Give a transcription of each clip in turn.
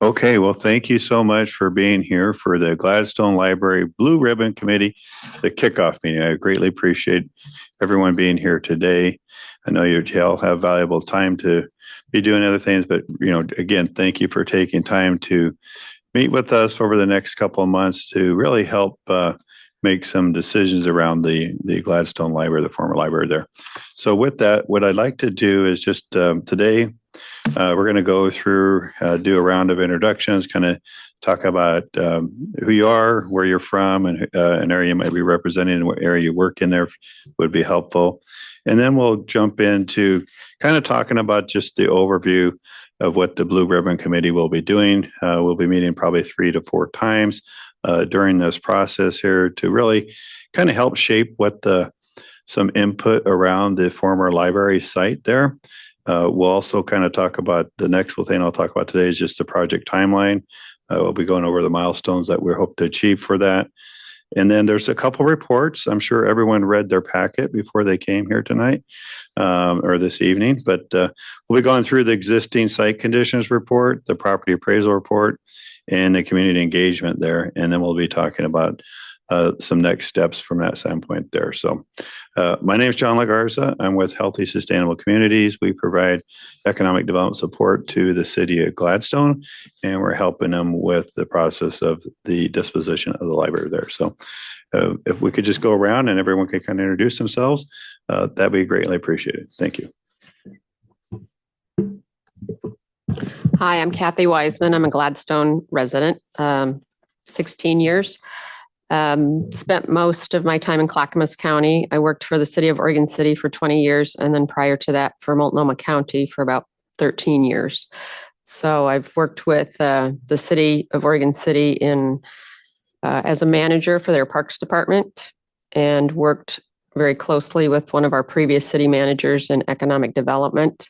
Okay, well, thank you so much for being here for the Gladstone Library Blue Ribbon Committee, the kickoff meeting. I greatly appreciate everyone being here today. I know you all have valuable time to be doing other things, but again, thank you for taking time to meet with us over the next couple of months to really help make some decisions around the Gladstone Library, the former library there. So with that, what I'd like to do is just today, we're going to go through, do a round of introductions, kind of talk about who you are, where you're from, and an area you might be representing, and what area you work in there would be helpful. And then we'll jump into kind of talking about just the overview of what the Blue Ribbon Committee will be doing. We'll be meeting probably 3 to 4 times during this process here to really kind of help shape what some input around the former library site there. We'll also kind of talk about the next thing I'll talk about today is just the project timeline. We'll be going over the milestones that we hope to achieve for that. And then there's a couple reports. I'm sure everyone read their packet before they came here tonight or this evening, but we'll be going through the existing site conditions report, the property appraisal report, and the community engagement there. And then we'll be talking about some next steps from that standpoint there. So my name is John Lagarza. I'm with Healthy Sustainable Communities. We provide economic development support to the city of Gladstone, and we're helping them with the process of the disposition of the library there. So if we could just go around and everyone could kind of introduce themselves, that'd be greatly appreciated. Thank you. Hi, I'm Kathy Wiseman. I'm a Gladstone resident, 16 years. Spent most of my time in Clackamas County. I worked for the city of Oregon City for 20 years, and then prior to that for Multnomah County for about 13 years. So I've worked with the city of Oregon City as a manager for their parks department, and worked very closely with one of our previous city managers in economic development.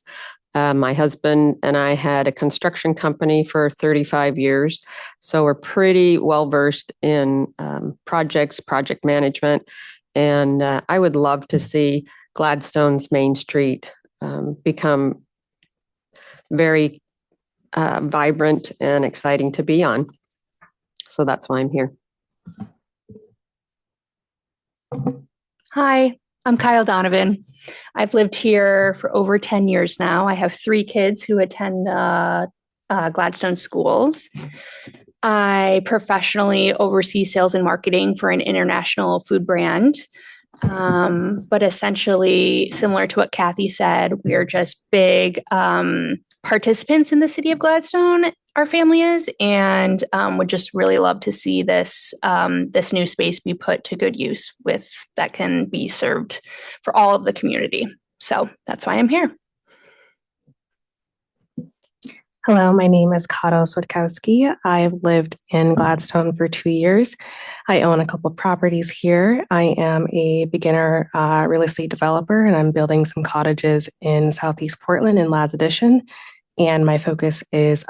My husband and I had a construction company for 35 years, so we're pretty well versed in project management, and I would love to see Gladstone's Main Street become very vibrant and exciting to be on. So that's why I'm here. Hi, I'm Kyle Donovan. I've lived here for over 10 years now. I have 3 kids who attend Gladstone schools. I professionally oversee sales and marketing for an international food brand. But essentially, similar to what Kathy said, we're just big participants in the city of Gladstone, our family is, and would just really love to see this new space be put to good use that can be served for all of the community. So that's why I'm here. Hello, my name is Kato Switkowski. I've lived in Gladstone for 2 years. I own a couple of properties here. I am a beginner real estate developer, and I'm building some cottages in Southeast Portland in Lads Addition. And my focus is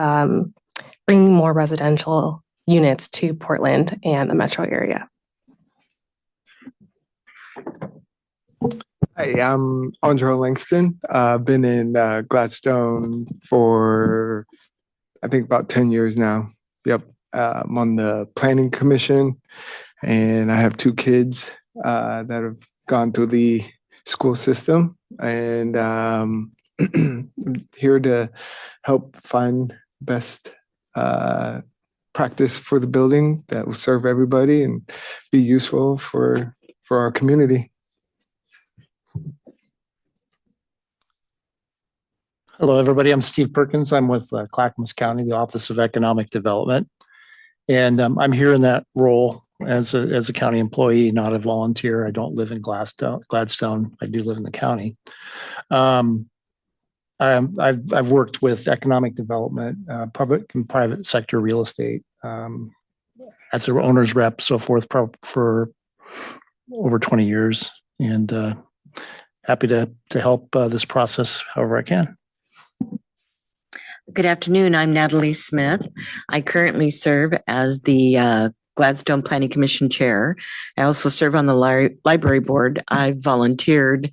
bringing more residential units to Portland and the metro area. Hi, I'm Andrew Langston. I've been in Gladstone for, I think, about 10 years now. Yep. I'm on the planning commission, and I have 2 kids that have gone through the school system, and I'm here to help find best practice for the building that will serve everybody and be useful for our community. Hello, everybody. I'm Steve Perkins. I'm with Clackamas County, the Office of Economic Development. And I'm here in that role as a county employee, not a volunteer. I don't live in Gladstone. I do live in the county. I've worked with economic development, public and private sector real estate, as an owner's rep, so forth, for over 20 years, and happy to help this process however I can. Good afternoon. I'm Natalie Smith. I currently serve as the Gladstone Planning Commission Chair. I also serve on the library board. I volunteered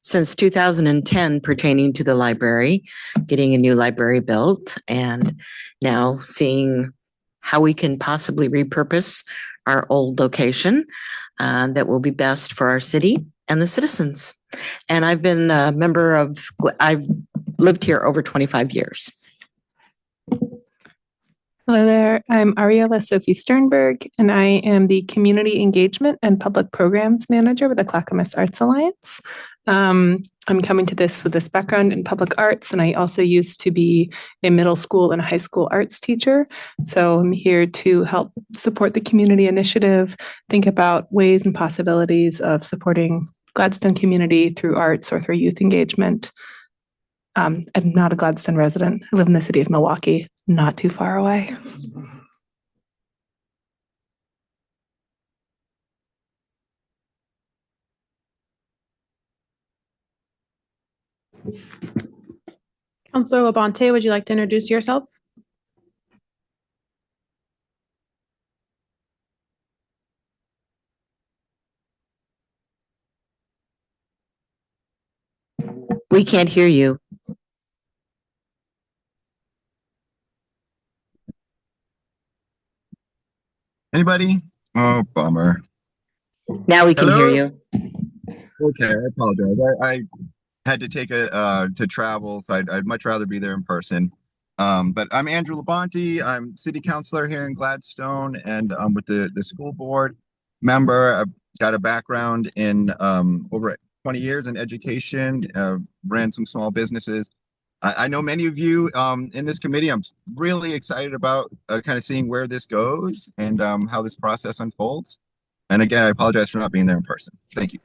since 2010 pertaining to the library, getting a new library built, and now seeing how we can possibly repurpose our old location that will be best for our city and the citizens. And I've been a member of, I've lived here over 25 years. Hello there. I'm Ariella Sophie Sternberg, and I am the Community Engagement and Public Programs Manager with the Clackamas Arts Alliance. I'm coming to this with this background in public arts, and I also used to be a middle school and high school arts teacher. So I'm here to help support the community initiative, think about ways and possibilities of supporting Gladstone community through arts or through youth engagement. I'm not a Gladstone resident. I live in the city of Milwaukee, not too far away. Councilor Labonte, would you like to introduce yourself? We can't hear you. Anybody? Oh, bummer. Now we can hear you. Okay, I apologize. I had to take to travel, so I'd much rather be there in person. But I'm Andrew Labonte. I'm city councilor here in Gladstone, and I'm with the school board member. I've got a background in over 20 years in education, ran some small businesses. I know many of you in this committee. I'm really excited about kind of seeing where this goes and how this process unfolds. And again, I apologize for not being there in person. Thank you.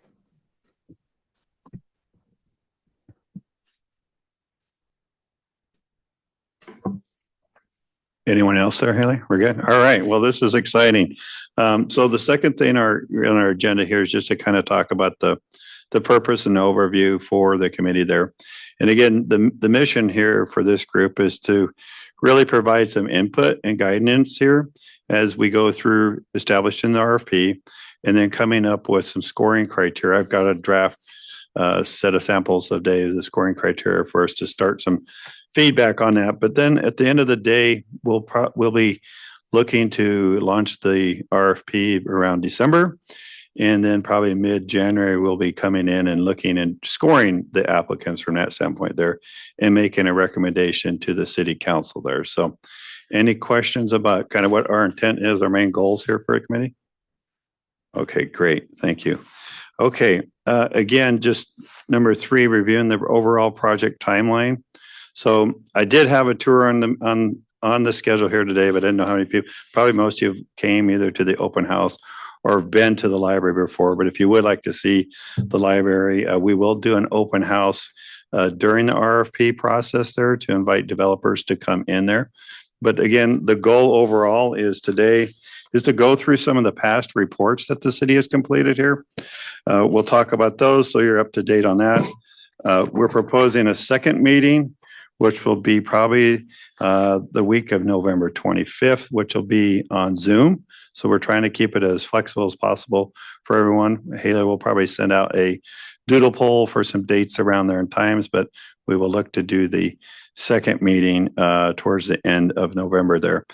Anyone else there, Haley? We're good? All right. Well, this is exciting. So the second thing on our agenda here is just to kind of talk about the purpose and overview for the committee there. And again, the mission here for this group is to really provide some input and guidance here as we go through establishing the RFP and then coming up with some scoring criteria. I've got a draft set of samples of the scoring criteria for us to start some feedback on that. But then at the end of the day, we'll be looking to launch the RFP around December. And then probably mid-January, we'll be coming in and looking and scoring the applicants from that standpoint there and making a recommendation to the city council there. So any questions about kind of what our intent is, our main goals here for a committee? Okay, great. Thank you. Okay, again, just number 3, reviewing the overall project timeline. So I did have a tour on the schedule here today, but I didn't know how many people. Probably most of you came either to the open house or have been to the library before. But if you would like to see the library, we will do an open house during the RFP process there to invite developers to come in there. But again, the goal overall is today is to go through some of the past reports that the city has completed here. We'll talk about those so you're up to date on that. We're proposing a second meeting, which will be probably the week of November 25th, which will be on Zoom. So we're trying to keep it as flexible as possible for everyone. Haley will probably send out a doodle poll for some dates around there and times, but we will look to do the second meeting towards the end of November there.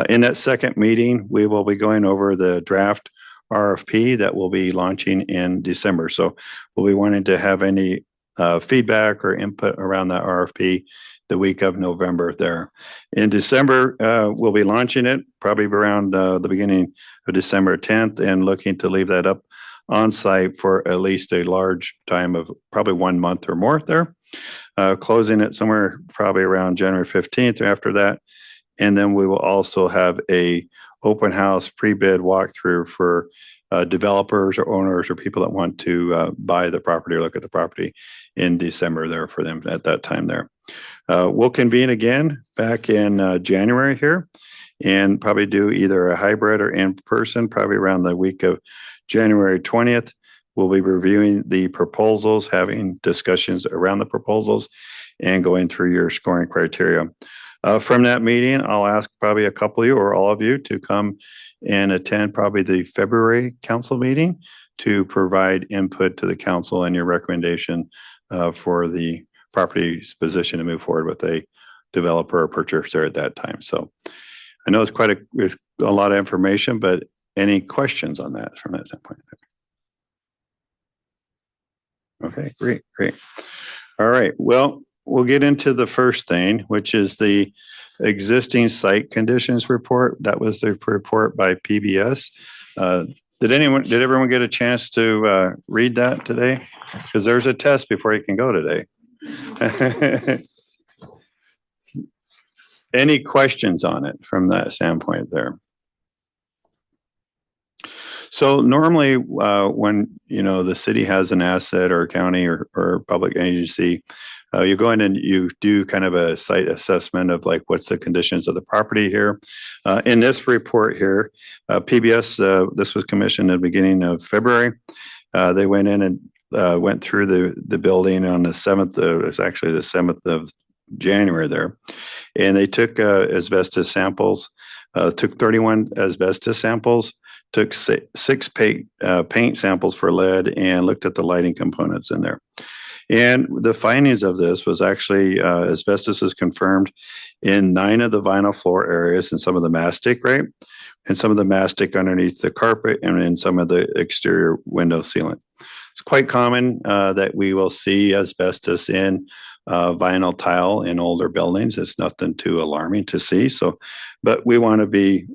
In that second meeting, we will be going over the draft RFP that will be launching in December. So we'll be wanting to have any feedback or input around that RFP the week of November there. In December, we'll be launching it probably around the beginning of December 10th and looking to leave that up on site for at least a large time of probably 1 month or more there. Closing it somewhere probably around January 15th or after that. And then we will also have a open house pre-bid walkthrough for developers or owners or people that want to buy the property or look at the property in December there for them at that time there. We'll convene again back in January here and probably do either a hybrid or in person, probably around the week of January 20th. We'll be reviewing the proposals, having discussions around the proposals and going through your scoring criteria. From that meeting, I'll ask probably a couple of you or all of you to come and attend probably the February council meeting to provide input to the council and your recommendation for the property's position to move forward with a developer or purchaser at that time. So I know it's a lot of information, but any questions on that from that standpoint? Okay, great. All right. Well, we'll get into the first thing, which is the existing site conditions report. That was the report by PBS. Did everyone get a chance to read that today? Because there's a test before you can go today. Any questions on it from that standpoint there? So normally when, the city has an asset or a county or public agency, you go in and you do kind of a site assessment of like, what's the conditions of the property here. In this report here, PBS, this was commissioned at the beginning of February. They went in and went through the building on the 7th, it's actually the 7th of January there. And they took asbestos samples, took 31 asbestos samples, took six paint samples for lead, and looked at the lighting components in there. And the findings of this was actually asbestos is confirmed in 9 of the vinyl floor areas and some of the mastic, right? And some of the mastic underneath the carpet and in some of the exterior window sealant. It's quite common that we will see asbestos in vinyl tile in older buildings. It's nothing too alarming to see. So, but we want to be,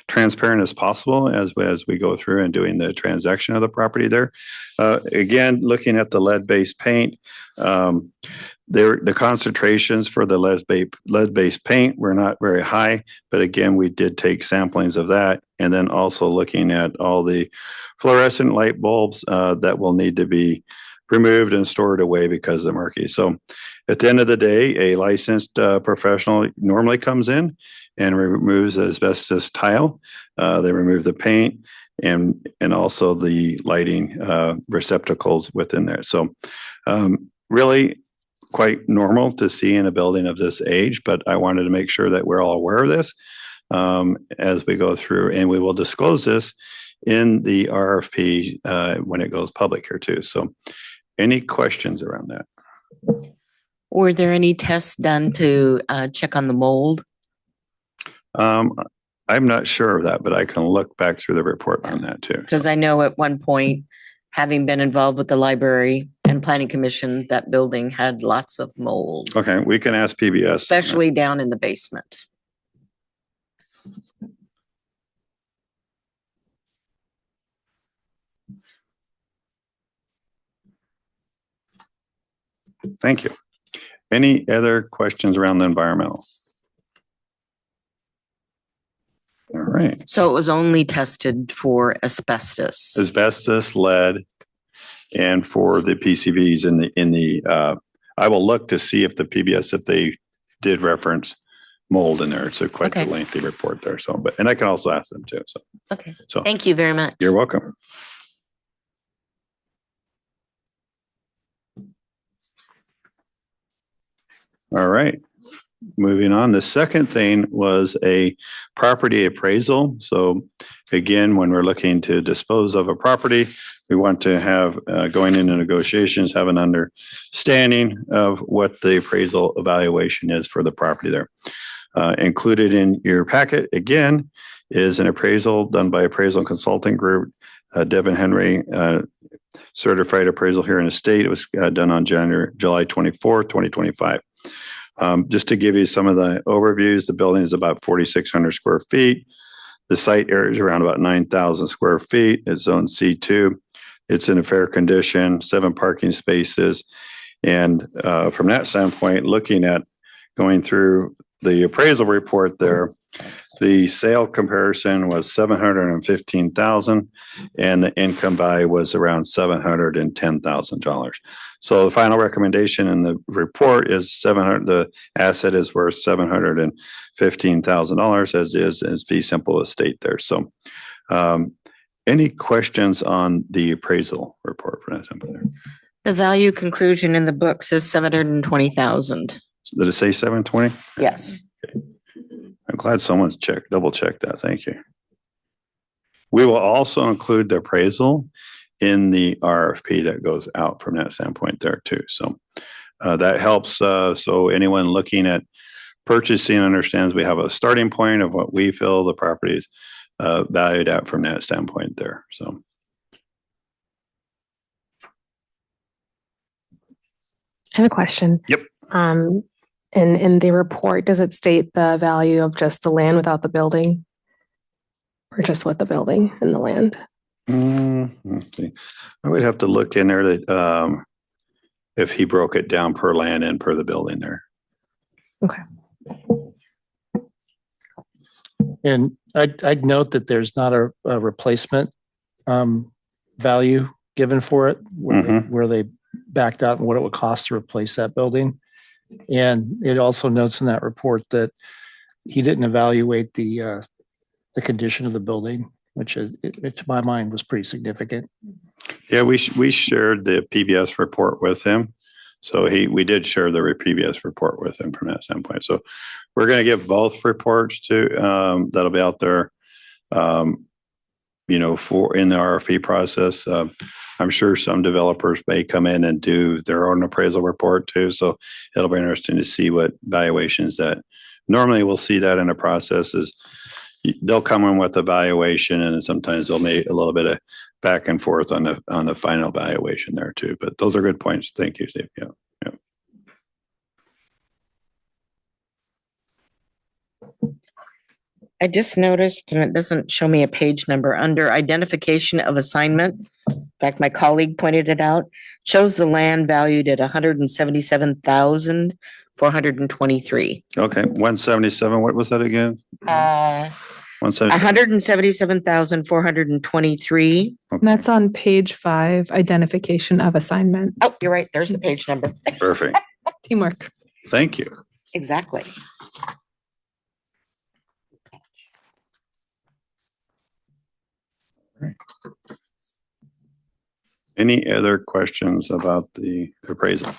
transparent as possible as we go through and doing the transaction of the property there. Again, looking at the lead-based paint, the concentrations for the lead-based paint were not very high, but again, we did take samplings of that, and then also looking at all the fluorescent light bulbs that will need to be removed and stored away because of the murky. So at the end of the day, a licensed professional normally comes in and removes asbestos tile. They remove the paint and also the lighting receptacles within there. So really quite normal to see in a building of this age, but I wanted to make sure that we're all aware of this as we go through, and we will disclose this in the RFP when it goes public here too. So any questions around that? Were there any tests done to check on the mold? I'm not sure of that, but I can look back through the report on that too. Because I know at one point, having been involved with the library and planning commission, that building had lots of mold. Okay, we can ask PBS. Especially down in the basement. Thank you. Any other questions around the environmental? All right. So it was only tested for asbestos. Asbestos, lead, and for the PCBs in the I will look to see if the PBS, if they did reference mold in there. It's quite a lengthy report there. So, and I can also ask them too. So, okay. So thank you very much. You're welcome. All right. Moving on. The second thing was a property appraisal. So again, when we're looking to dispose of a property, we want to have, going into negotiations, have an understanding of what the appraisal evaluation is for the property there. Included in your packet, again, is an appraisal done by Appraisal Consulting Group, Devin Henry, certified appraisal here in the state. It was done on July 24th, 2025. Just to give you some of the overviews, the building is about 4,600 square feet. The site area is around about 9,000 square feet. It's zone C2. It's in a fair condition, 7 parking spaces. And from that standpoint, looking at going through the appraisal report there, the sale comparison was $715,000 and the income buy was around $710,000. So the final recommendation in the report is the asset is worth $715,000 as is fee simple estate there. So any questions on the appraisal report for that? The value conclusion in the book says $720,000. did it say 720? Yes. I'm glad someone's double checked that. Thank you. We will also include the appraisal in the RFP that goes out from that standpoint there too. So that helps. So anyone looking at purchasing understands we have a starting point of what we feel the property is valued at from that standpoint there. So. I have a question. Yep. In the report, does it state the value of just the land without the building? Or just with the building and the land? Okay. I would have to look in there that if he broke it down per land and per the building there. Okay. And I'd note that there's not a replacement value given for it where they backed out and what it would cost to replace that building. And it also notes in that report that he didn't evaluate the condition of the building, which to my mind was pretty significant. Yeah, we shared the PBS report with him. So we did share the PBS report with him from that standpoint. So we're going to give both reports to that'll be out there, for in the RFP process. I'm sure some developers may come in and do their own appraisal report too. So it'll be interesting to see what valuations that normally we'll see that in a process is they'll come in with a valuation and then sometimes they'll make a little bit of back and forth on the final valuation there too. But those are good points. Thank you, Steve. Yeah. I just noticed, and it doesn't show me a page number, under identification of assignment. In fact, my colleague pointed it out, shows the land valued at 177,423. Okay, 177. What was that again? 177,423. And that's on page 5, identification of assignment. Oh, you're right. There's the page number. Perfect. Teamwork. Thank you. Exactly. Any other questions about the appraisal?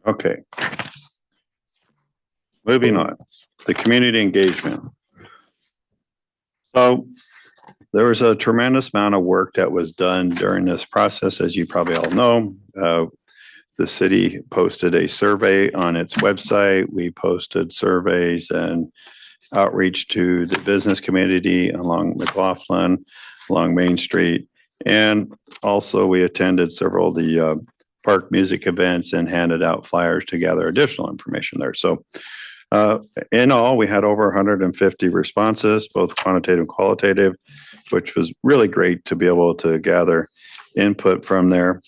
Okay. Moving on, the community engagement. So there was a tremendous amount of work that was done during this process. As you probably all know, the city posted a survey on its website. We posted surveys and outreach to the business community along McLaughlin, along Main Street. And also we attended several of the park music events and handed out flyers to gather additional information there. So in all, we had over 150 responses, both quantitative and qualitative, which was really great to be able to gather input from there.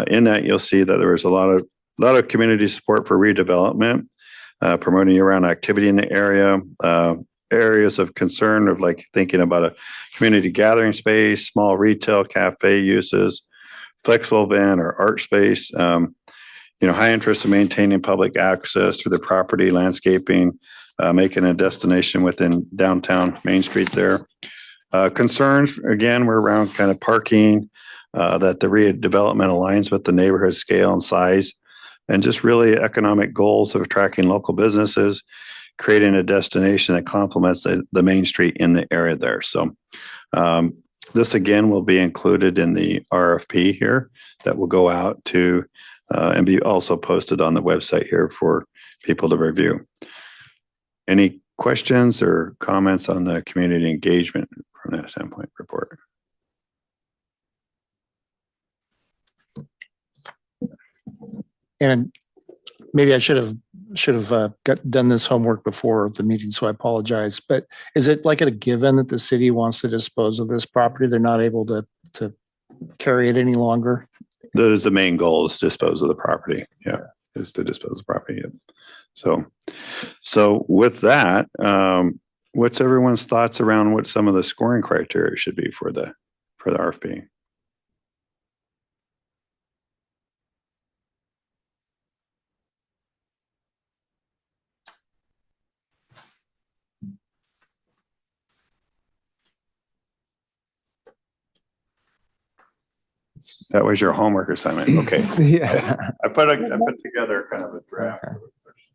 In that, you'll see that there was a lot of community support for redevelopment, promoting year-round activity in the area, areas of concern of like thinking about a community gathering space, small retail cafe uses, flexible event or art space, high interest in maintaining public access to the property, landscaping, making a destination within downtown Main Street there. Concerns, again, were around kind of parking, that the redevelopment aligns with the neighborhood scale and size, and just really economic goals of attracting local businesses, creating a destination that complements the Main Street in the area there. So this, again, will be included in the RFP here that will go out to and be also posted on the website here for people to review. Any questions or comments on the community engagement from that standpoint report? And maybe I should have done this homework before the meeting, so I apologize. But is it like a given that the city wants to dispose of this property? They're not able to carry it any longer? That is the main goal, is to dispose of the property. Yeah, is to dispose of the property. Yeah. So with that, what's everyone's thoughts around what some of the scoring criteria should be for the RFP? That was your homework assignment. Okay. Yeah. I put together kind of a draft,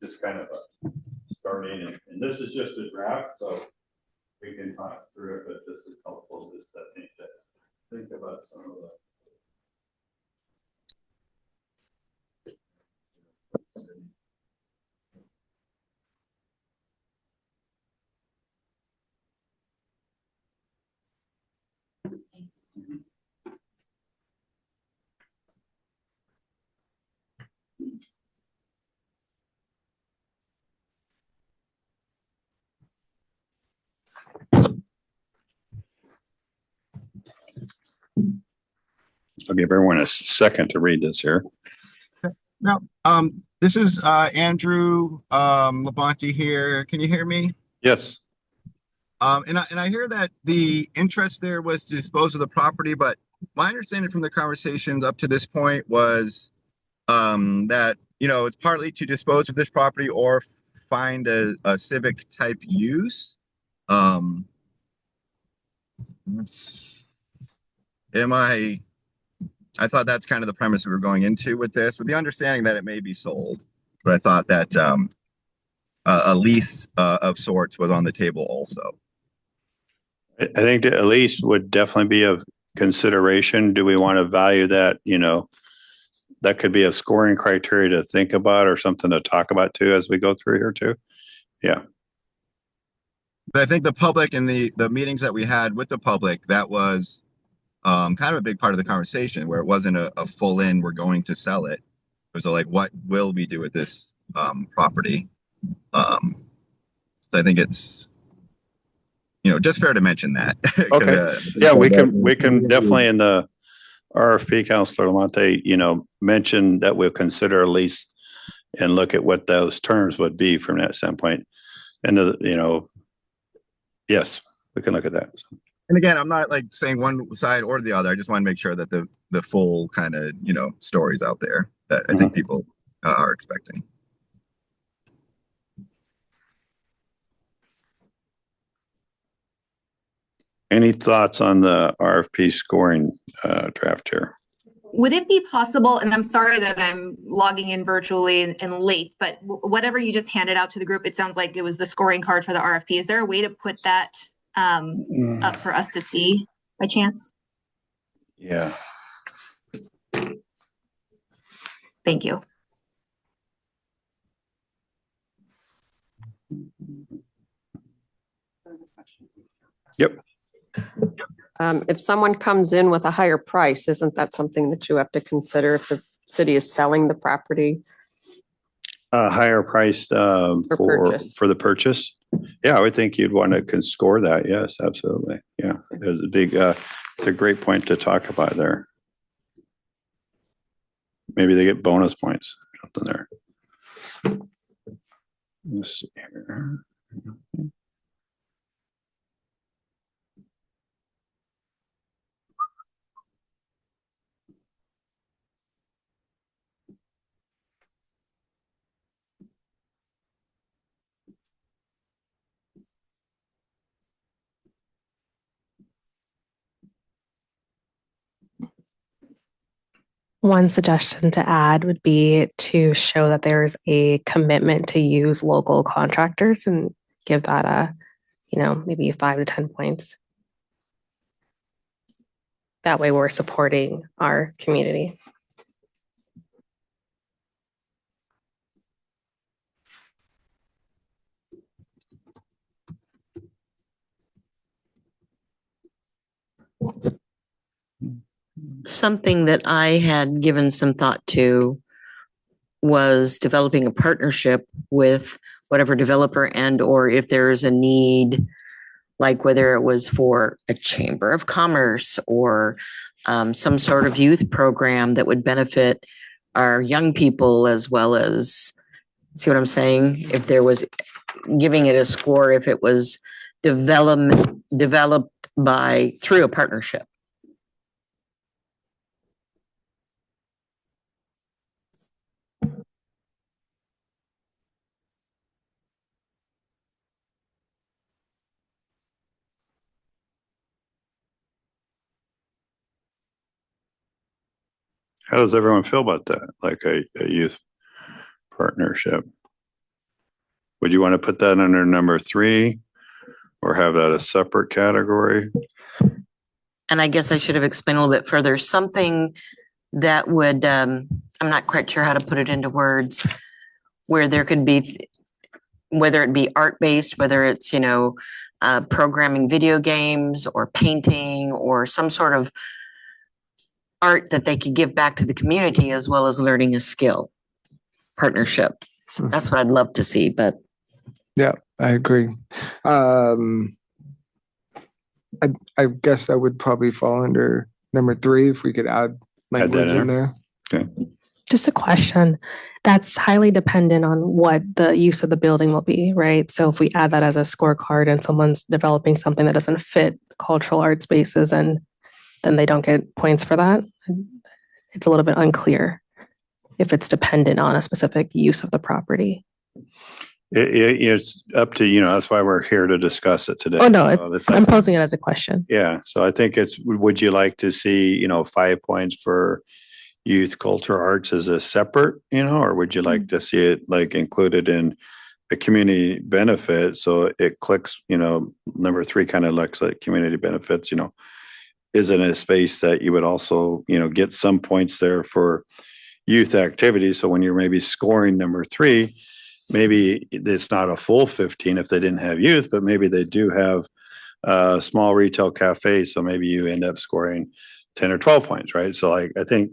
just kind of a starting, and this is just a draft, so we can talk through it, but this is helpful just to think about some of the. I'll give everyone a second to read this here. Now, this is Andrew Labonte here. Can you hear me? Yes. And I hear that the interest there was to dispose of the property, but my understanding from the conversations up to this point was that it's partly to dispose of this property or find a civic type use. I thought that's kind of the premise we were going into with this, with the understanding that it may be sold. But I thought that a lease of sorts was on the table also. I think that a lease would definitely be a consideration. Do we want to value that? That could be a scoring criteria to think about or something to talk about too as we go through here too. Yeah. But I think the public and the meetings that we had with the public, that was kind of a big part of the conversation, where it wasn't a full in, we're going to sell it. It was like, what will we do with this property? So I think it's just fair to mention that. Okay. Yeah, we can definitely in the RFP, Councilor Lamonte, mention that we'll consider a lease and look at what those terms would be from that standpoint. And yes, we can look at that. And again, I'm not like saying one side or the other. I just want to make sure that the full kind of stories out there that I think people are expecting. Any thoughts on the RFP scoring draft here? Would it be possible, and I'm sorry that I'm logging in virtually and late, but whatever you just handed out to the group, it sounds like it was the scoring card for the RFP. Is there a way to put that up for us to see by chance? Yeah. Thank you. Yep. If someone comes in with a higher price, isn't that something that you have to consider if the city is selling the property? Higher price for the purchase. Yeah, I would think you'd want to score that. Yes, absolutely. Yeah, it's a big. It's a great point to talk about there. Maybe they get bonus points or something there. Let's see here. One suggestion to add would be to show that there's a commitment to use local contractors and give that a, maybe 5 to 10 points. That way we're supporting our community. Something that I had given some thought to was developing a partnership with whatever developer, and or if there's a need, like whether it was for a chamber of commerce or some sort of youth program that would benefit our young people, as well as, see what I'm saying? If there was giving it a score, if it was developed through a partnership. How does everyone feel about that? Like a youth partnership? Would you want to put that under number 3 or have that a separate category? And I guess I should have explained a little bit further, something that would, I'm not quite sure how to put it into words, where there could be, whether it be art-based, whether it's, programming video games or painting or some sort of art that they could give back to the community as well as learning a skill partnership. That's what I'd love to see, but. Yeah, I agree. I guess that would probably fall under number 3 if we could add language in there. Okay. Just a question. That's highly dependent on what the use of the building will be, right? So if we add that as a scorecard and someone's developing something that doesn't fit cultural art spaces, and then they don't get points for that, it's a little bit unclear if it's dependent on a specific use of the property. It's up to, that's why we're here to discuss it today. Oh, no, So I'm posing it as a question. Yeah. So I think would you like to see, 5 points for youth culture arts as a separate, or would you like to see it like included in a community benefit? So it clicks, number 3 kind of looks like community benefits, is in a space that you would also, get some points there for youth activities. So when you're maybe scoring number 3, maybe it's not a full 15 if they didn't have youth, but maybe they do have a small retail cafe. So maybe you end up scoring 10 or 12 points, right? So I think,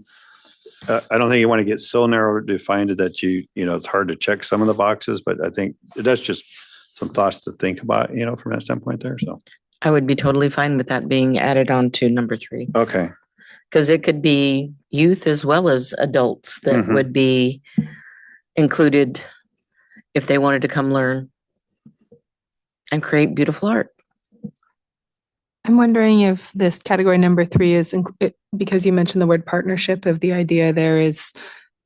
I don't think you want to get so narrow defined that it's hard to check some of the boxes, but I think that's just some thoughts to think about, from that standpoint there. So I would be totally fine with that being added on to number 3. Okay. Because it could be youth as well as adults that would be included if they wanted to come learn and create beautiful art. I'm wondering if this category number 3 is, because you mentioned the word partnership, if the idea there is,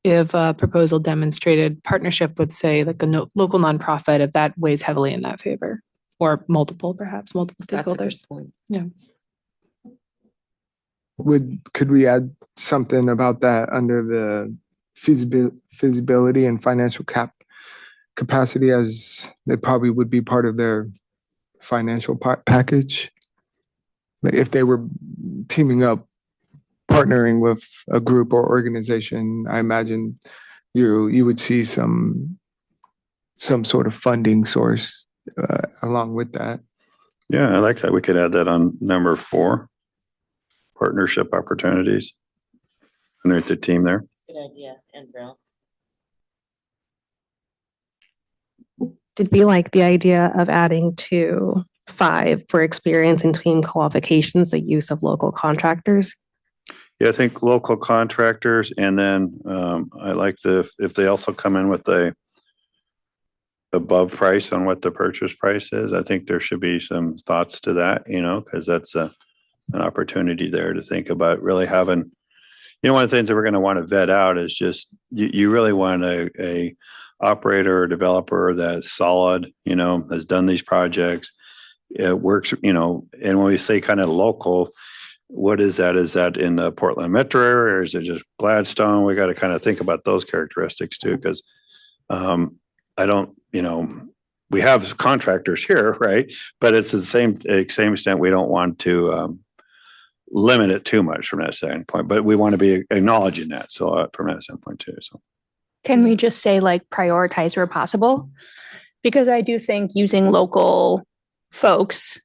if a proposal demonstrated partnership would say like a local nonprofit, if that weighs heavily in that favor, or multiple stakeholders. That's a good point. Yeah. Could we add something about that under the feasibility and financial capacity, as they probably would be part of their financial package? Like if they were teaming up, partnering with a group or organization, I imagine you would see some sort of funding source along with that. Yeah, I like that. We could add that on number 4, partnership opportunities. Underneath the team there. Good idea, Andrew. Did we like the idea of adding to 5 for experience and team qualifications, the use of local contractors? Yeah, I think local contractors, and then I like if they also come in with a above price on what the purchase price is. I think there should be some thoughts to that, because that's an opportunity there to think about really having, one of the things that we're going to want to vet out is just you really want a operator or developer that's solid, has done these projects. It works, and when we say kind of local, what is that? Is that in the Portland metro area, or is it just Gladstone? We got to kind of think about those characteristics too, because I don't, we have contractors here, right? But it's the same extent. We don't want to limit it too much from that standpoint, but we want to be acknowledging that. So from that standpoint too. So Can we just say like prioritize where possible? Because I do think using local folks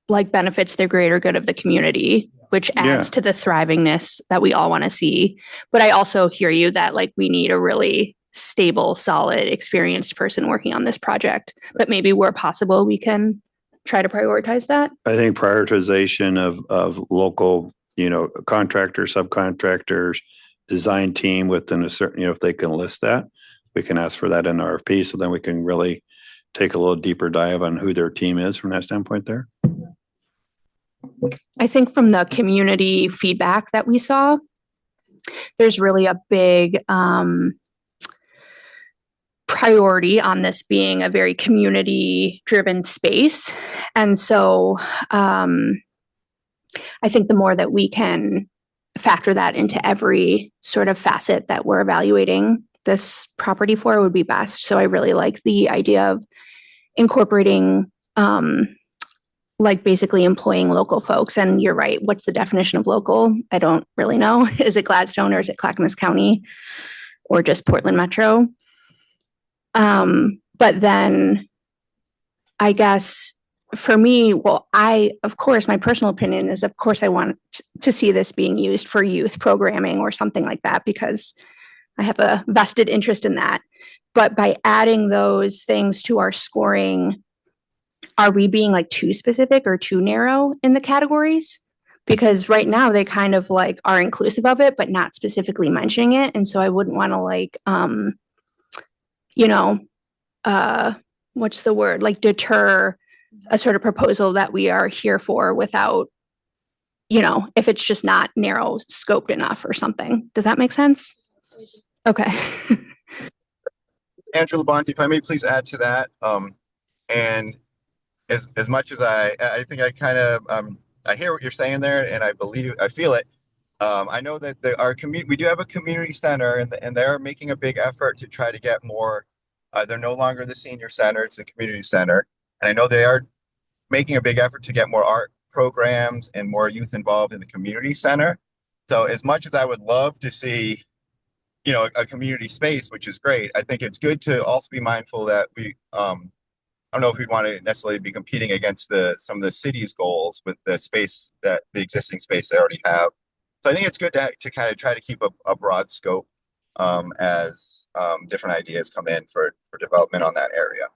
like benefits the greater good of the community, which adds to the thrivingness that we all want to see. But I also hear you that like we need a really stable, solid, experienced person working on this project. But maybe where possible, we can try to prioritize that. I think prioritization of local, contractors, subcontractors, design team within a certain, if they can list that, we can ask for that in RFP. So then we can really take a little deeper dive on who their team is from that standpoint there. I think from the community feedback that we saw, there's really a big priority on this being a very community-driven space. And so I think the more that we can factor that into every sort of facet that we're evaluating this property for would be best. So I really like the idea of incorporating, like basically employing local folks. And you're right. What's the definition of local? I don't really know. Is it Gladstone or is it Clackamas County or just Portland Metro? But then I guess for me, well, of course, my personal opinion is, of course, I want to see this being used for youth programming or something like that, because I have a vested interest in that. But by adding those things to our scoring, are we being like too specific or too narrow in the categories? Because right now they kind of like are inclusive of it, but not specifically mentioning it. And so I wouldn't want to like, what's the word? Like deter a sort of proposal that we are here for without, if it's just not narrow scoped enough or something. Does that make sense? Okay. Andrew Labonte, if I may please add to that. And as much as I think I kind of I hear what you're saying there, and I feel it. I know that our community, we do have a community center, and they're making a big effort to try to get more. They're no longer the senior center; it's the community center, and I know they are making a big effort to get more art programs and more youth involved in the community center. So, as much as I would love to see, a community space, which is great, I think it's good to also be mindful that we. I don't know if we'd want to necessarily be competing against some of the city's goals with the existing space they already have. So I think it's good to kind of try to keep a broad scope as different ideas come in for development on that area.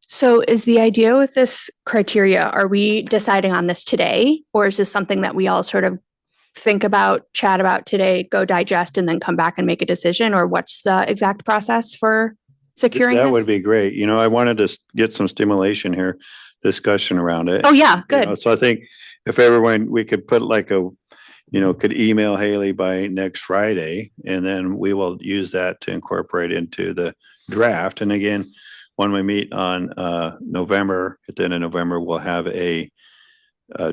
So is the idea with this criteria, are we deciding on this today, or is this something that we all sort of think about, chat about today, go digest, and then come back and make a decision? Or what's the exact process for securing That this? would be great. I wanted to get some stimulation here, discussion around it. Oh, yeah, good. So I think if we could put like could email Haley by next Friday, and then we will use that to incorporate into the draft. And again, when we meet on November, at the end of November, we'll have a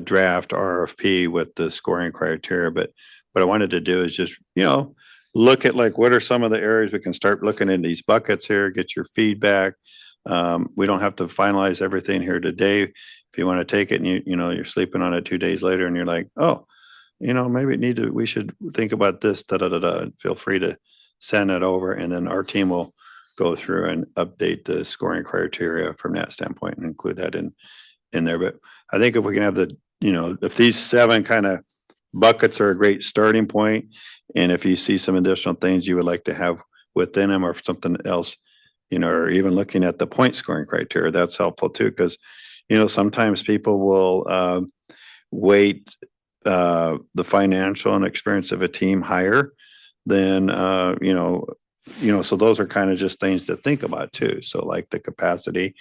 draft RFP with the scoring criteria. But what I wanted to do is just, look at like what are some of the areas we can start looking in these buckets here, get your feedback. We don't have to finalize everything here today. If you want to take it and you're sleeping on it 2 days later and you're like, oh, maybe we should think about this, feel free to send it over, and then our team will go through and update the scoring criteria from that standpoint and include that in there. But I think if we can have if these 7 kind of buckets are a great starting point, and if you see some additional things you would like to have within them or something else, or even looking at the point scoring criteria, that's helpful too. Because, sometimes people will weight the financial and experience of a team higher than, so those are kind of just things to think about too. So like the capacity,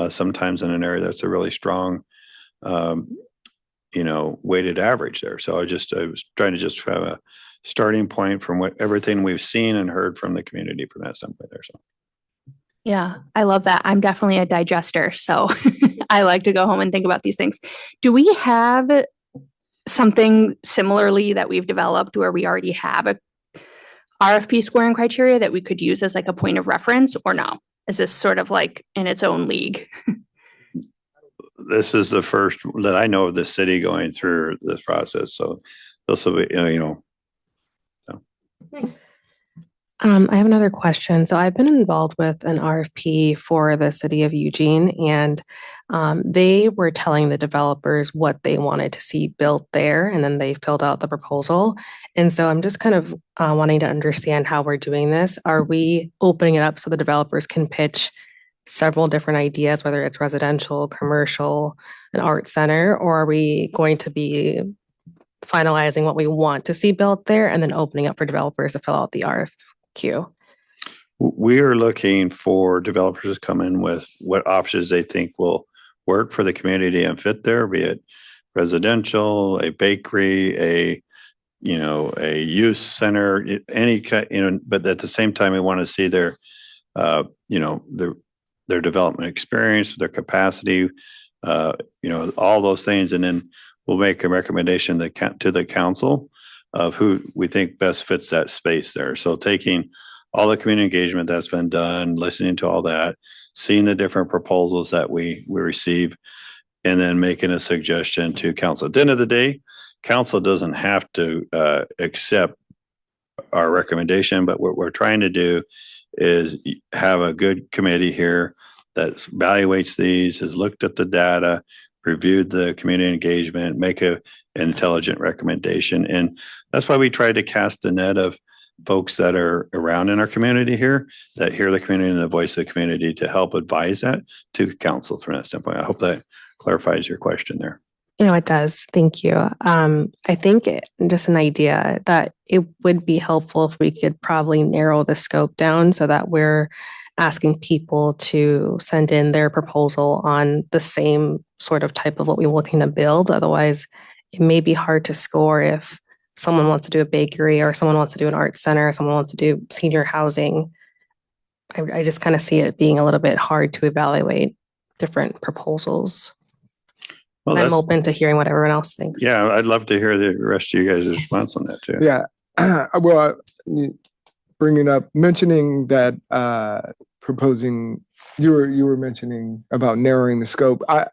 sometimes in an area that's a really strong, weighted average there. So I was trying to just have a starting point from everything we've seen and heard from the community from that standpoint there. So. Yeah, I love that. I'm definitely a digester, so I like to go home and think about these things. Do we have something similarly that we've developed where we already have a RFP scoring criteria that we could use as like a point of reference, or no? Is this sort of like in its own league? This is the first that I know of the city going through this process. So this will be, So. Nice. I have another question. So I've been involved with an RFP for the city of Eugene, and they were telling the developers what they wanted to see built there, and then they filled out the proposal. And so I'm just kind of wanting to understand how we're doing this. Are we opening it up so the developers can pitch several different ideas, whether it's residential, commercial, an art center, or are we going to be finalizing what we want to see built there and then opening up for developers to fill out the RFQ? We are looking for developers to come in with what options they think will work for the community and fit there, be it residential, a bakery, a a youth center, but at the same time, we want to see their development experience, their capacity, all those things. And then we'll make a recommendation to the council of who we think best fits that space there. So taking all the community engagement that's been done, listening to all that, seeing the different proposals that we receive, and then making a suggestion to council. At the end of the day, council doesn't have to accept our recommendation, but what we're trying to do is have a good committee here that evaluates these, has looked at the data, reviewed the community engagement, make an intelligent recommendation. And that's why we try to cast the net of folks that are around in our community here, that hear the community and the voice of the community to help advise that to council from that standpoint. I hope that clarifies your question there. It does. Thank you. I think just an idea that it would be helpful if we could probably narrow the scope down so that we're asking people to send in their proposal on the same sort of type of what we're looking to build. Otherwise, it may be hard to score if someone wants to do a bakery or someone wants to do an art center, someone wants to do senior housing. I just kind of see it being a little bit hard to evaluate different proposals. Well, I'm open to hearing what everyone else thinks. Yeah, I'd love to hear the rest of you guys' response on that too. Yeah. Well, mentioning that proposing, you were mentioning about narrowing the scope. I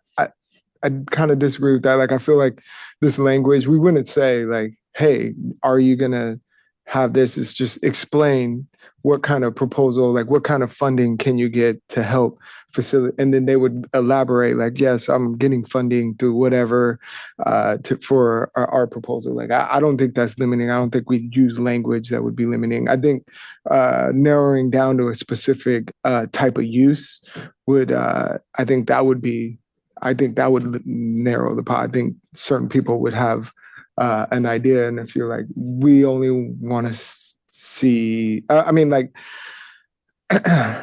kind of disagree with that. Like, I feel like this language, we wouldn't say like, hey, are you going to have this? It's just explain what kind of proposal, like what kind of funding can you get to help facilitate? And then they would elaborate like, yes, I'm getting funding through whatever for our proposal. Like, I don't think that's limiting. I don't think we use language that would be limiting. I think narrowing down to a specific type of use would, I think that would narrow the pot. I think certain people would have an idea. And if you're like, we only want to see,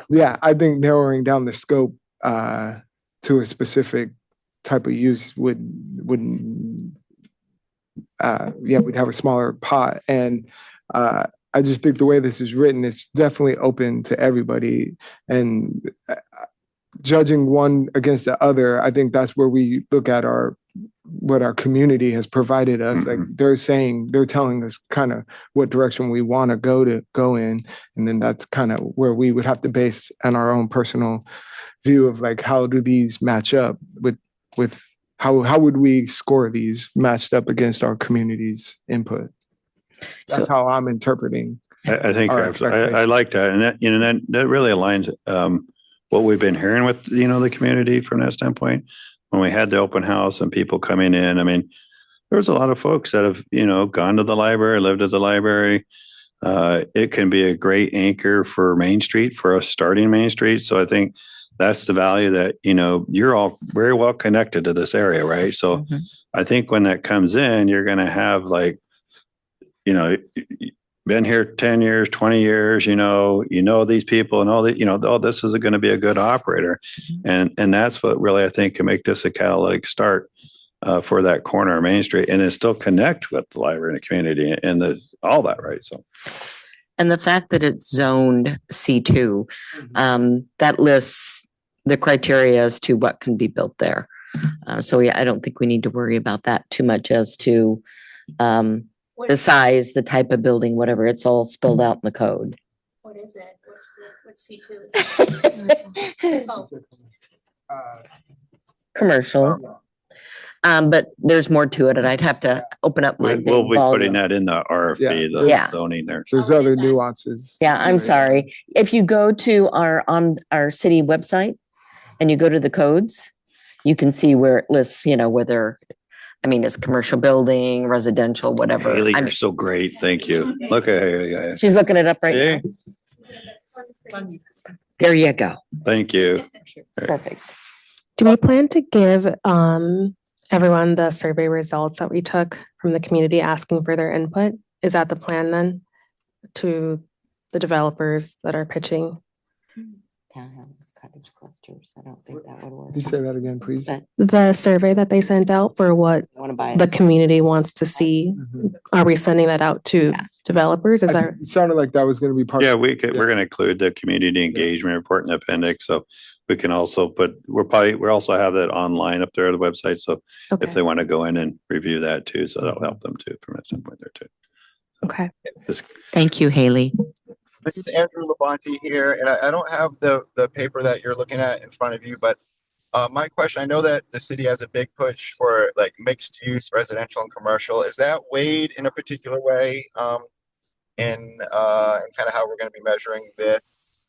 yeah, I think narrowing down the scope to a specific type of use we'd have a smaller pot. And I just think the way this is written, it's definitely open to everybody. And judging one against the other, I think that's where we look at what our community has provided us. Mm-hmm. Like they're telling us kind of what direction we want to go in. And then that's kind of where we would have to base on our own personal view of like, how do these match up with how would we score these matched up against our community's input? That's how I'm interpreting. I think I like that. And that really aligns what we've been hearing with, the community from that standpoint. When we had the open house and people coming in, I mean, there was a lot of folks that have, gone to the library, lived at the library. It can be a great anchor for Main Street, for us starting Main Street. So I think that's the value that, you're all very well connected to this area, right? So I think when that comes in, you're going to have like, been here 10 years, 20 years, these people and all that, this is going to be a good operator. And that's what really, I think, can make this a catalytic start for that corner of Main Street, and then still connect with the library and the community and all that, right? So, and the fact that it's zoned C2, that lists the criteria as to what can be built there. So I don't think we need to worry about that too much as to the size, the type of building, whatever. It's all spelled out in the code. What is it? What's C2? Commercial. But there's more to it, and I'd have to open up my we'll be putting that in the RFP, the zoning there. There's other nuances. Yeah, I'm sorry. If you go to our city website and you go to the codes, you can see where it lists, whether, it's commercial building, residential, whatever. Haley, you're so great. Thank you. Look at Haley. She's looking it up right now. There you go. Thank you. Perfect. Do we plan to give everyone the survey results that we took from the community asking for their input? Is that the plan then to the developers that are pitching? Townhouse, cottage clusters. I don't think that would work. Can you say that again, please? But The survey that they sent out for what I want to buy the it. community wants to see, Mhm. are we sending that out to developers? Is I that? think it sounded like that was going to be part. Yeah, of we're going to include the community engagement report in the appendix. So we can also we also have that online up there on the website. So if Okay. they want to go in and review that too, so that'll help them too from that standpoint there too. Okay. Thank you, Haley. This is Andrew Labonte here, and I don't have the paper that you're looking at in front of you, but my question, I know that the city has a big push for like mixed use residential and commercial. Is that weighed in a particular way in kind of how we're going to be measuring this?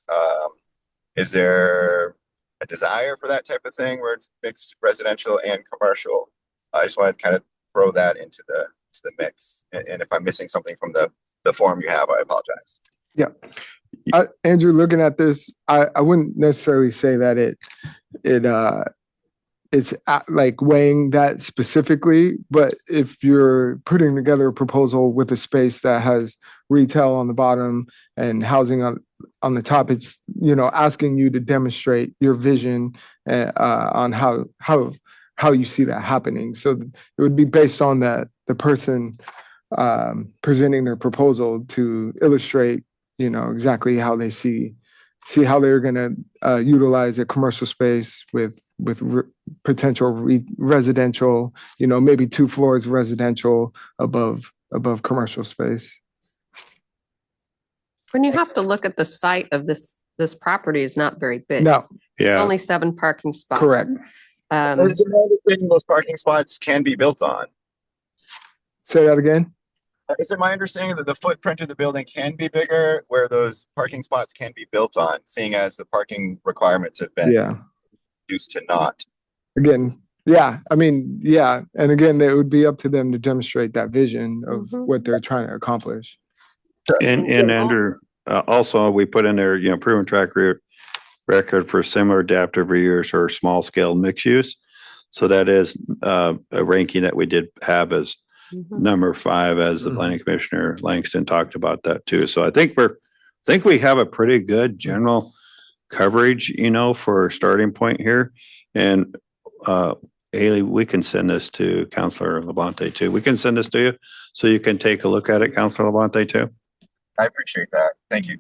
Is there a desire for that type of thing where it's mixed residential and commercial? I just want to kind of throw that into the mix. And if I'm missing something from the form you have, I apologize. Yeah. Andrew, looking at this, I wouldn't necessarily say that it's like weighing that specifically, but if you're putting together a proposal with a space that has retail on the bottom and housing on the top, it's, asking you to demonstrate your vision on how you see that happening. So it would be based on the person presenting their proposal to illustrate, exactly how they see how they're going to utilize a commercial space with potential residential, maybe 2 floors residential above commercial space. When you have to look at the site of this property is not very big. No, Yeah. Only 7 parking spots. correct. It's my understanding those parking spots can be built on. Say that again. Is it my understanding that the footprint of the building can be bigger where those parking spots can be built on, seeing as the parking requirements have been reduced to not? Again, yeah. I mean, yeah. And again, it would be up to them to demonstrate that vision of what they're trying to accomplish. And Andrew, also we put in there, proven track record for similar adaptive reuse or small scale mixed use. So that is a ranking that we did have as number 5, as the planning commissioner Langston talked about that too. So I think we have a pretty good general coverage, for a starting point here. And Haley, we can send this to Councilor Labonte too. We can send this to you so you can take a look at it, Councilor Labonte too. I appreciate that. Thank you.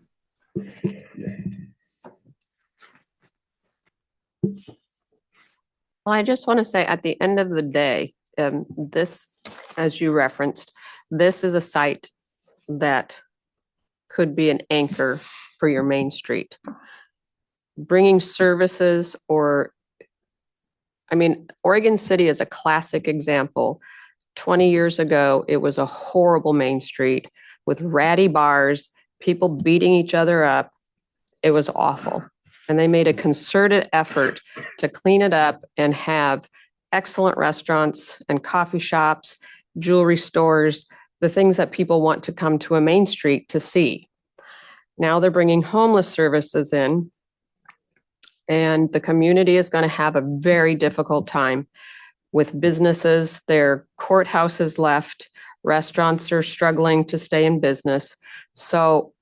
Well, I just want to say at the end of the day, this, as you referenced, this is a site that could be an anchor for your main street. Bringing services Oregon City is a classic example. 20 years ago, it was a horrible main street with ratty bars, people beating each other up. It was awful. And they made a concerted effort to clean it up and have excellent restaurants and coffee shops, jewelry stores, the things that people want to come to a main street to see. Now they're bringing homeless services in, and the community is going to have a very difficult time with businesses. Their courthouses left, restaurants are struggling to stay in business. So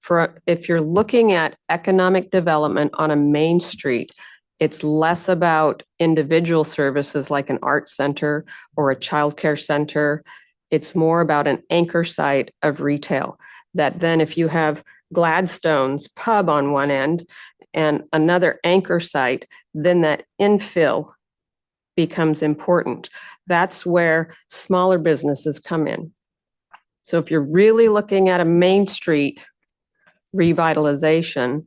if you're looking at economic development on a main street, it's less about individual services like an art center or a childcare center. It's more about an anchor site of retail that then if you have Gladstone's pub on one end and another anchor site, then that infill becomes important. That's where smaller businesses come in. So if you're really looking at a main street revitalization,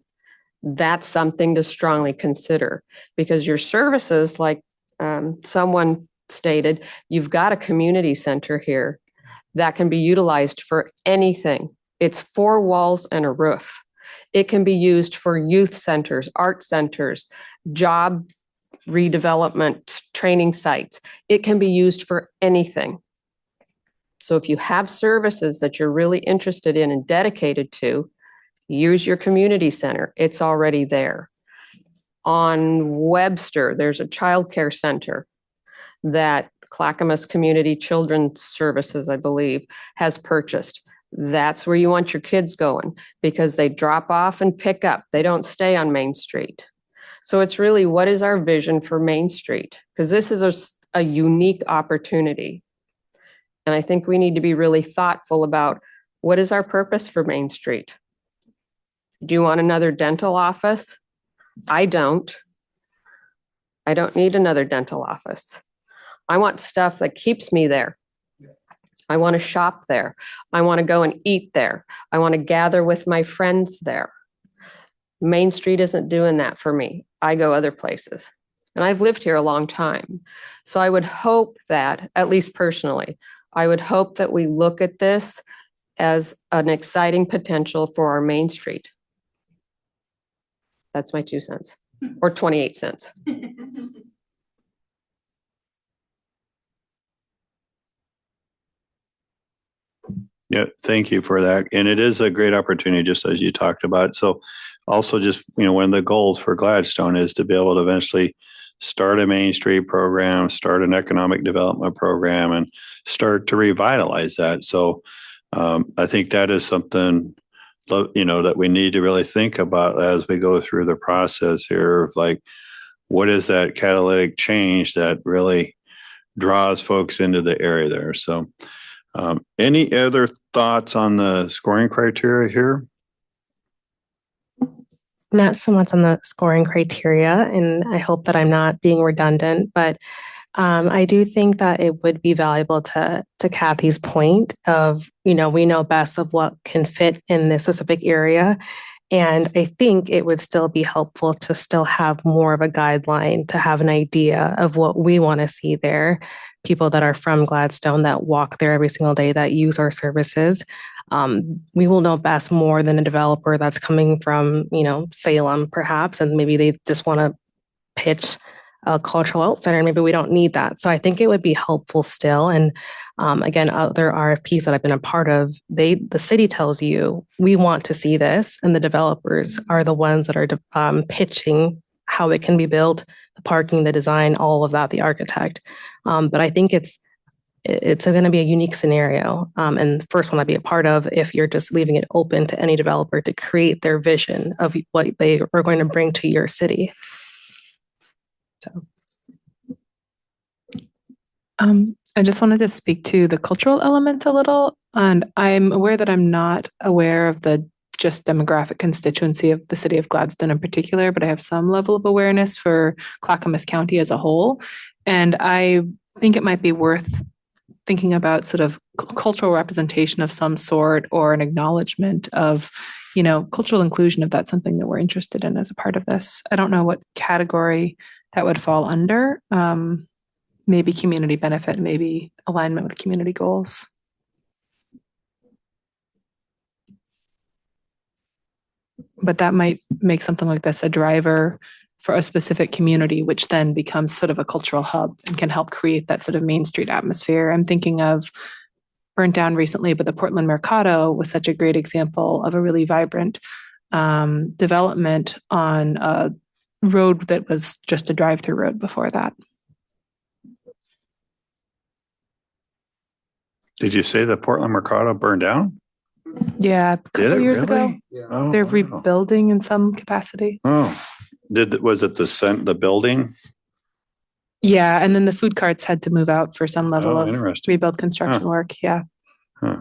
that's something to strongly consider, because your services, like someone stated, you've got a community center here that can be utilized for anything. It's 4 walls and a roof. It can be used for youth centers, art centers, job redevelopment, training sites. It can be used for anything. So if you have services that you're really interested in and dedicated to, use your community center. It's already there. On Webster, there's a childcare center that Clackamas Community Children's Services, I believe, has purchased. That's where you want your kids going, because they drop off and pick up. They don't stay on Main Street. So it's really, what is our vision for Main Street? Because this is a unique opportunity. And I think we need to be really thoughtful about what is our purpose for Main Street? Do you want another dental office? I don't. I don't need another dental office. I want stuff that keeps me there. I want to shop there. I want to go and eat there. I want to gather with my friends there. Main Street isn't doing that for me. I go other places. And I've lived here a long time. So I would hope that, at least personally, I would hope that we look at this as an exciting potential for our Main Street. That's my 2 cents, or 28 cents. Yeah, thank you for that. And it is a great opportunity, just as you talked about. So also just, one of the goals for Gladstone is to be able to eventually start a Main Street program, start an economic development program, and start to revitalize that. So I think that is something, that we need to really think about as we go through the process here of like, what is that catalytic change that really draws folks into the area there? So any other thoughts on the scoring criteria here? Not so much on the scoring criteria, and I hope that I'm not being redundant, but I do think that it would be valuable to Kathy's point of, we know best of what can fit in this specific area. And I think it would still be helpful to still have more of a guideline, to have an idea of what we want to see there. People that are from Gladstone that walk there every single day, that use our services. We will know best more than a developer that's coming from, Salem, perhaps, and maybe they just want to pitch a cultural arts center. Maybe we don't need that. So I think it would be helpful still. And again, other RFPs that I've been a part of, the city tells you, we want to see this, and the developers are the ones that are pitching how it can be built, the parking, the design, all of that, the architect. But I think it's going to be a unique scenario. And the first one I'd be a part of, if you're just leaving it open to any developer to create their vision of what they are going to bring to your city. So, I just wanted to speak to the cultural element a little, and I'm aware that I'm not aware of the just demographic constituency of the city of Gladstone in particular, but I have some level of awareness for Clackamas County as a whole. And I think it might be worth thinking about sort of cultural representation of some sort, or an acknowledgement of, cultural inclusion, if that's something that we're interested in as a part of this. I don't know what category that would fall under. Maybe community benefit, maybe alignment with community goals. But that might make something like this a driver for a specific community, which then becomes sort of a cultural hub and can help create that sort of Main Street atmosphere. I'm thinking of, burnt down recently, but the Portland Mercado was such a great example of a really vibrant development on a road that was just a drive-through road before that. Did you say the Portland Mercado burned down? Yeah, a couple years really? ago. Yeah. Oh, They're wow. rebuilding in some capacity. Oh, was it the building? Yeah, and then the food carts had to move out for some level of Interesting. rebuild construction work. Yeah. Huh.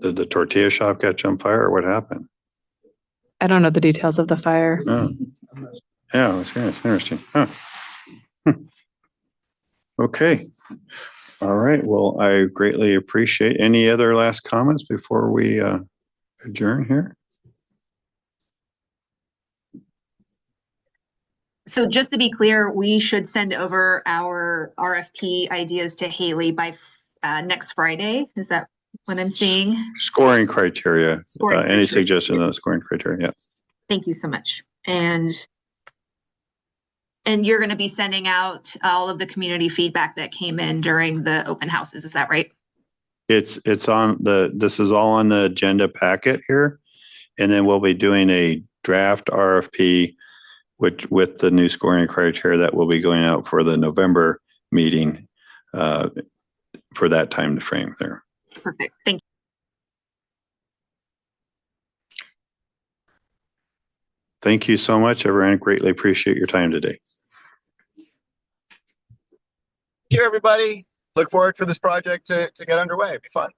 Did the tortilla shop catch on fire, or what happened? I don't know the details of the fire. Oh. Yeah, it's interesting. Huh. Okay. All right. Well, I greatly appreciate. Any other last comments before we adjourn here? So just to be clear, we should send over our RFP ideas to Haley by next Friday. Is that what I'm seeing? Scoring criteria. Scoring Any criteria. suggestions Yes. on the scoring criteria? Yeah. Thank you so much. And you're going to be sending out all of the community feedback that came in during the open houses. Is that right? This is all on the agenda packet here. And then we'll be doing a draft RFP with the new scoring criteria that will be going out for the November meeting for that time frame there. Perfect. Thank you. Thank you so much, everyone. Greatly appreciate your time today. Thank you, everybody. Look forward for this project to get underway. It'd be fun.